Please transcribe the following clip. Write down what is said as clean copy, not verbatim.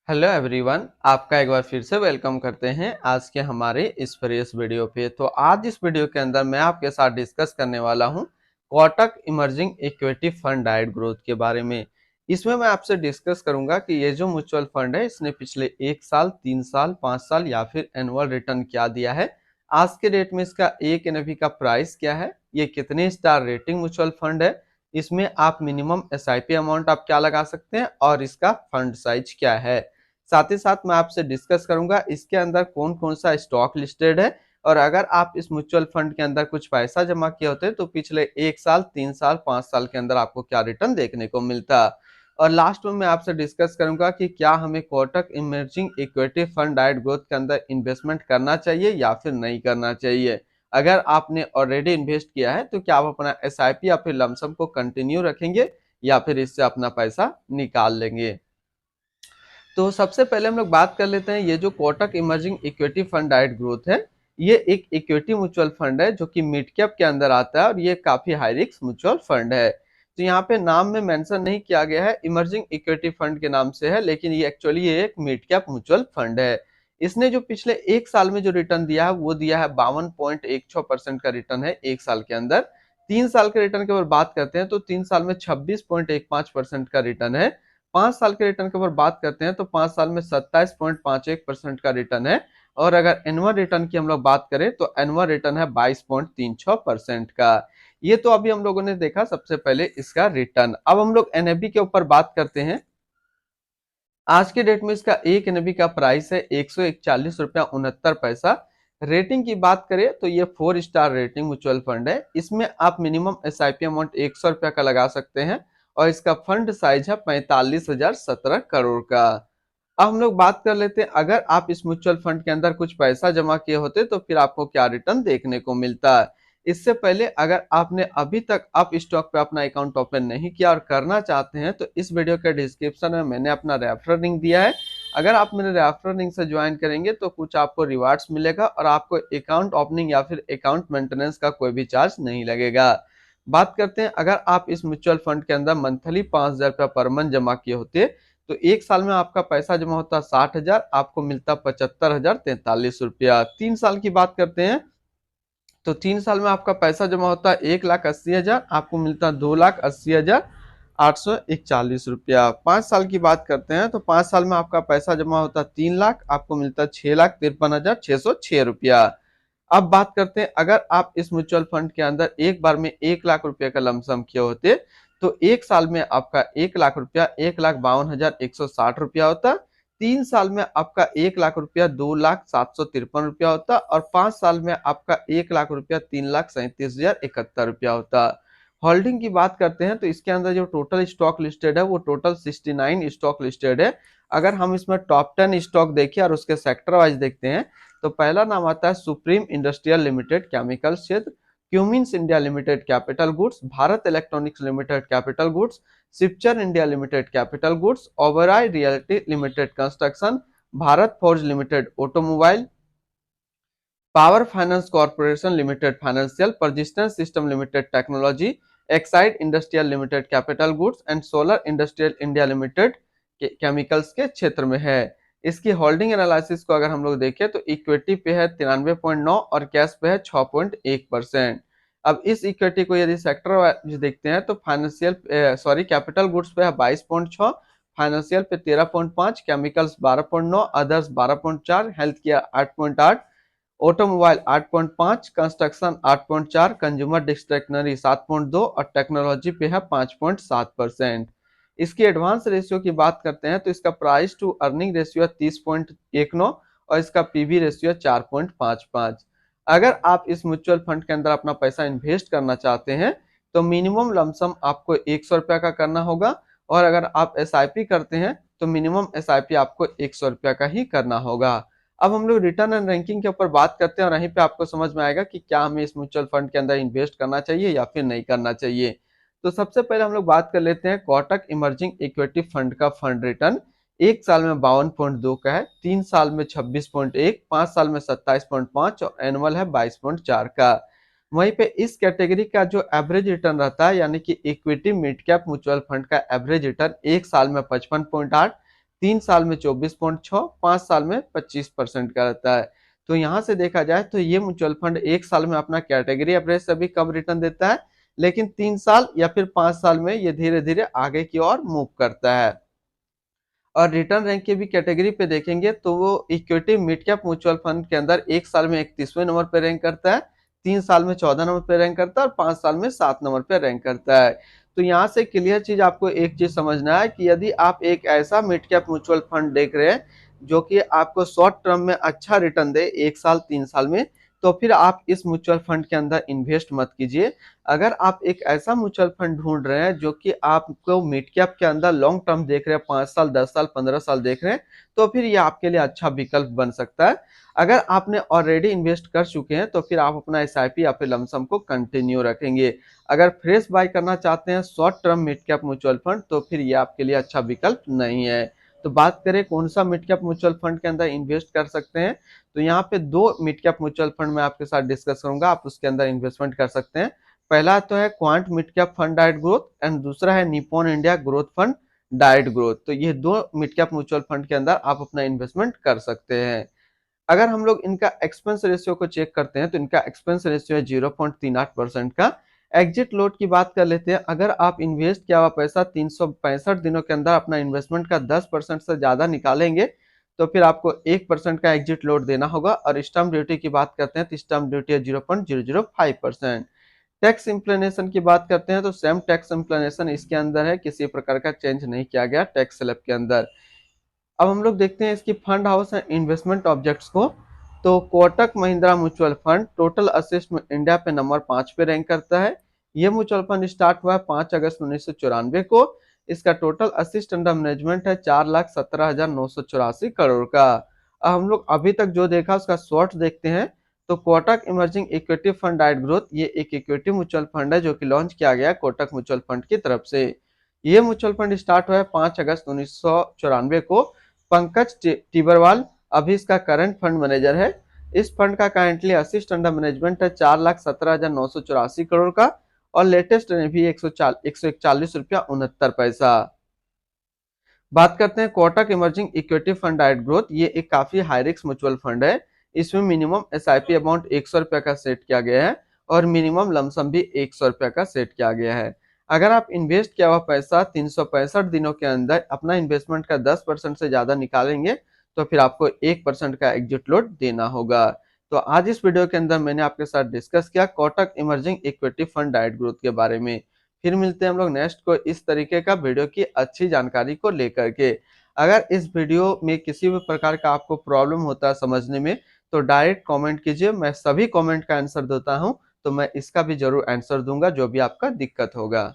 Hello everyone, आपका एक बार फिर से वेलकम करते हैं आज के हमारे इस फ्रेश वीडियो पे। तो आज इस वीडियो के अंदर मैं आपके साथ डिस्कस करने वाला हूं Kotak emerging equity fund diet growth के बारे में। इसमें मैं आपसे डिस्कस करूंगा कि ये जो म्यूचुअल फंड है इसने पिछले 1 साल, 3 साल, 5 साल या फिर एनुअल रिटर्न क्या दिया है, आज के डेट में इसका एक एनएवी का प्राइस क्या है, ये कितने स्टार रेटिंग म्यूचुअल फंड है, इसमें आप मिनिमम एसआईपी अमाउंट आप क्या लगा सकते हैं और इसका फंड साइज क्या है। साथ ही साथ मैं आपसे डिस्कस करूंगा इसके अंदर कौन कौन सा स्टॉक लिस्टेड है, और अगर आप इस म्यूचुअल फंड के अंदर कुछ पैसा जमा किए होते तो पिछले 1 साल, 3 साल, 5 साल के अंदर आपको क्या रिटर्न देखने को मिलता। और लास्ट में मैं आपसे डिस्कस करूंगा कि क्या हमें Kotak emerging equity fund diet growth के अंदर इन्वेस्टमेंट करना चाहिए या फिर नहीं करना चाहिए। अगर आपने ऑलरेडी इन्वेस्ट किया है तो क्या आप अपना एसआईपी या फिर लमसम को कंटिन्यू रखेंगे या फिर इससे अपना पैसा निकाल लेंगे। तो सबसे पहले हम लोग बात कर लेते हैं, ये जो Kotak emerging equity fund diet growth है, ये एक इक्विटी म्यूचुअल फंड है जो कि मिड कैप के अंदर आता है और ये काफी हाई रिस्क म्यूचुअल फंड है। तो यहाँ पे नाम में मेंशन नहीं किया गया है इमर्जिंग इक्विटी फंड के नाम से है, लेकिन ये एक्चुअली ये एक मिड कैप म्यूचुअल फंड है। इसने जो पिछले 1 साल में जो रिटर्न दिया है वो दिया है 52.16% का रिटर्न है 1 साल के अंदर। 3 साल के रिटर्न की अगर बात करते हैं तो 3 साल में 26.15% का रिटर्न है। 5 साल के रिटर्न के ऊपर बात करते हैं तो 5 साल में 27.51% का रिटर्न है। और अगर एनुअल रिटर्न की हम लोग बात करें तो एनुअल रिटर्न है 22.36% का। ये तो अभी हम लोगों ने देखा सबसे पहले इसका रिटर्न। अब हम लोग एनएबी के ऊपर बात करते हैं। आज के डेट में इसका एक एनएबी का प्राइस है 141 रुपया 69 पैसा। रेटिंग की बात करें तो ये 4 स्टार रेटिंग म्यूचुअल फंड है। इसमें आप मिनिमम एसआईपी अमाउंट 100 रुपया का लगा सकते हैं और इसका फंड साइज है 45,017 करोड़ का। अब हम लोग बात कर लेते हैं, अगर आप इस म्यूचुअल फंड के अंदर कुछ पैसा जमा किए होते तो फिर आपको क्या रिटर्न देखने को मिलता है। इससे पहले अगर आपने अभी तक आप स्टॉक पे अपना अकाउंट ओपन नहीं किया और करना चाहते हैं तो इस वीडियो के डिस्क्रिप्शन में मैंने अपना रेफरल लिंक दिया है। अगर आप मेरे रेफरल लिंक से ज्वाइन करेंगे तो कुछ आपको रिवार्ड्स मिलेगा और आपको अकाउंट ओपनिंग या फिर अकाउंट मेंटेनेंस का कोई भी चार्ज नहीं लगेगा। बात करते हैं, अगर आप इस म्यूचुअल फंड के अंदर मंथली 5,000 रुपया पर मंथ जमा किए होते तो 1 साल में आपका पैसा जमा होता 60,000, आपको मिलता 75,043 रुपया। 3 साल की बात करते हैं तो 3 साल में आपका पैसा जमा होता है 1,80,000, आपको मिलता 2,80,841 रुपया। 5 साल की बात करते हैं तो 5 साल में आपका पैसा जमा होता 3 लाख, आपको मिलता 6,53,606 रुपया। अब बात करते हैं, अगर आप इस म्यूचुअल फंड के अंदर एक बार में 1 लाख रुपए का लमसम किए होते तो 1 साल में आपका 1 लाख रुपया 1,52,160 रुपया होता। 3 साल में आपका 1 लाख रुपया 2,07,53 रुपया होता और 5 साल में आपका 1 लाख रुपया 3,37,071 रुपया होता। होल्डिंग की बात करते हैं तो इसके अंदर जो टोटल स्टॉक लिस्टेड है वो टोटल 69 स्टॉक लिस्टेड है। अगर हम इसमें टॉप 10 स्टॉक देखें और उसके सेक्टर वाइज देखते हैं तो पहला नाम आता है सुप्रीम इंडस्ट्रियल लिमिटेड केमिकल क्षेत्र, Cummins India limited capital goods, Bharat electronics limited capital goods, सिप्चर India limited capital goods, Oberoi realty limited construction, Bharat forge limited automobile, power finance corporation limited financial, persistence system limited technology, Exide industrial limited capital goods and solar industrial India limited chemicals के क्षेत्र में है। इसकी holding analysis को अगर हम लोग देखें तो इक्विटी पे है 93.9 और कैश पे है 6.1%। अब इस इक्विटी को यदि सेक्टर वाइज देखते हैं तो फाइनेंशियल कैपिटल गुड्स पे है 22.6, फाइनेंशियल पे 13.5, chemicals 12.9, others 12.4, health care 8.8, automobile 8.5, construction 8.4, consumer discretionary 7.2 और टेक्नोलॉजी पे है 5.7%। इसकी एडवांस रेशियो की बात करते हैं तो इसका प्राइस टू अर्निंग रेशियो है 30.19 और इसका पीवी रेशियो है 4.55। अगर आप इस म्यूचुअल फंड के अंदर अपना पैसा इन्वेस्ट करना चाहते हैं तो मिनिमम लमसम आपको 100 रुपया का करना होगा और अगर आप एसआईपी करते हैं तो मिनिमम एसआईपी आपको 100 रुपया का ही करना होगा। अब हम लोग रिटर्न एंड रैंकिंग के ऊपर बात करते हैं और यहीं पे आपको समझ में आएगा कि क्या हमें इस म्यूचुअल फंड के अंदर इन्वेस्ट करना चाहिए या फिर नहीं करना चाहिए। तो सबसे पहले हम लोग बात कर लेते हैं कोटक इमर्जिंग इक्विटी फंड का फंड रिटर्न। 1 साल में 52.2 का है, 3 साल में 26.1, 5 साल में 27.5 और एनुअल है 22.4 का। वहीं पे इस कैटेगरी का जो एवरेज रिटर्न रहता है यानी कि equity mid cap mutual fund का एवरेज रिटर्न 1 साल में 55.8, 3 साल में 24.6, 5 साल में 25% का रहता है। तो यहाँ से देखा जाए तो ये म्यूचुअल फंड 1 साल में अपना कैटेगरी एवरेज से भी कम रिटर्न देता है, लेकिन 3 साल या फिर 5 साल में ये धीरे-धीरे आगे की ओर मूव करता है। और रिटर्न रैंक की भी कैटेगरी पे देखेंगे तो वो equity mid cap mutual fund के अंदर 1 साल में 31वें नंबर पे रैंक करता है, 3 साल में 14 नंबर पे रैंक करता है और 5 साल में 7 नंबर पे रैंक करता है। तो यहाँ से क्लियर चीज आपको एक चीज समझना है कि यदि आप एक ऐसा मिड कैप म्यूचुअल फंड देख रहे हैं जो कि आपको शॉर्ट टर्म में अच्छा रिटर्न दे 1 साल 3 साल में, तो फिर आप इस म्यूचुअल फंड के अंदर इन्वेस्ट मत कीजिए। अगर आप एक ऐसा म्यूचुअल फंड ढूंढ रहे हैं जो कि आपको मिड कैप के अंदर लॉन्ग टर्म देख रहे हैं, 5 साल 10 साल 15 साल देख रहे हैं, तो फिर ये आपके लिए अच्छा विकल्प बन सकता है। अगर आपने ऑलरेडी इन्वेस्ट कर चुके हैं तो फिर आप अपना एसआईपी या फिर लमसम को कंटिन्यू रखेंगे। अगर फ्रेश बाय करना चाहते हैं short term mid cap mutual fund तो फिर ये आपके लिए अच्छा विकल्प नहीं है। तो बात करें कौन सा मिड कैप म्यूचुअल फंड के अंदर इन्वेस्ट कर सकते हैं, तो यहाँ पे 2 मिड कैप म्यूचुअल फंड मैं आपके साथ डिस्कस करूंगा, आप उसके अंदर इन्वेस्टमेंट कर सकते हैं। पहला तो है quant mid cap fund diet growth and दूसरा है Nippon India growth fund diet growth. तो ये 2 मिड कैप म्यूचुअल फंड के अंदर आप अपना इन्वेस्टमेंट कर सकते हैं। अगर हम लोग इनका एक्सपेंस रेशियो को चेक करते हैं तो इनका एक्सपेंस रेशियो है 0.38% का। एग्जिट लोड की बात कर लेते हैं, अगर आप इन्वेस्ट किया हुआ पैसा 365 दिनों के अंदर अपना इन्वेस्टमेंट का 10% से ज्यादा निकालेंगे तो फिर आपको 1% का एग्जिट लोड देना होगा। और स्टैम्प ड्यूटी की बात करते हैं तो स्टैम्प ड्यूटी है 0.005%। टैक्स इम्प्लेनेशन की बात करते हैं तो सेम टैक्स इम्प्लेनेशन इसके अंदर है, किसी प्रकार का चेंज नहीं किया गया टैक्स स्लैब के अंदर। अब हम लोग देखते हैं इसकी fund house and investment objects को। तो Kotak Mahindra mutual fund total assets में इंडिया पे नंबर 5 पे रैंक करता है। ये म्यूचुअल फंड स्टार्ट हुआ है 5 अगस्त 1994 को। इसका टोटल असिस्ट अंडर मैनेजमेंट है 4,17,984 करोड़ का। अब हम लोग अभी तक जो देखा उसका शॉर्ट देखते हैं। तो Kotak emerging equity fund diet growth ये एक इक्विटी म्यूचुअल फंड है जो कि लॉन्च किया गया है कोटक म्यूचुअल फंड की तरफ से। ये म्यूचुअल फंड स्टार्ट हुआ है 5 अगस्त 1994 को। पंकज टिबरवाल अभी इसका करंट फंड मैनेजर है। इस फंड का करंटली असिस्ट अंडर मैनेजमेंट है 4,17,984 करोड़ का और लेटेस्ट भी 141 रुपया 69 पैसा। बात करते हैं Kotak emerging equity fund diet growth, ये एक काफी हाई रिस्क म्यूचुअल फंड है। इसमें मिनिमम एसआईपी अमाउंट 100 रुपया का सेट किया गया है और मिनिमम लमसम भी 100 रुपया का सेट किया गया है। अगर आप इन्वेस्ट किया हुआ पैसा 365 दिनों के अंदर अपना इन्वेस्टमेंट का 10% से ज्यादा निकालेंगे तो फिर आपको 1% का एग्जिट लोड देना होगा। तो आज इस वीडियो के अंदर मैंने आपके साथ डिस्कस किया Kotak emerging equity fund diet growth के बारे में। फिर मिलते हैं हम लोग नेक्स्ट को इस तरीके का वीडियो की अच्छी जानकारी को लेकर के। अगर इस वीडियो में किसी भी प्रकार का आपको प्रॉब्लम होता है समझने में तो डायरेक्ट कमेंट कीजिए, मैं सभी कमेंट का आंसर देता हूं, तो मैं इसका भी जरूर आंसर दूंगा जो भी आपका दिक्कत होगा।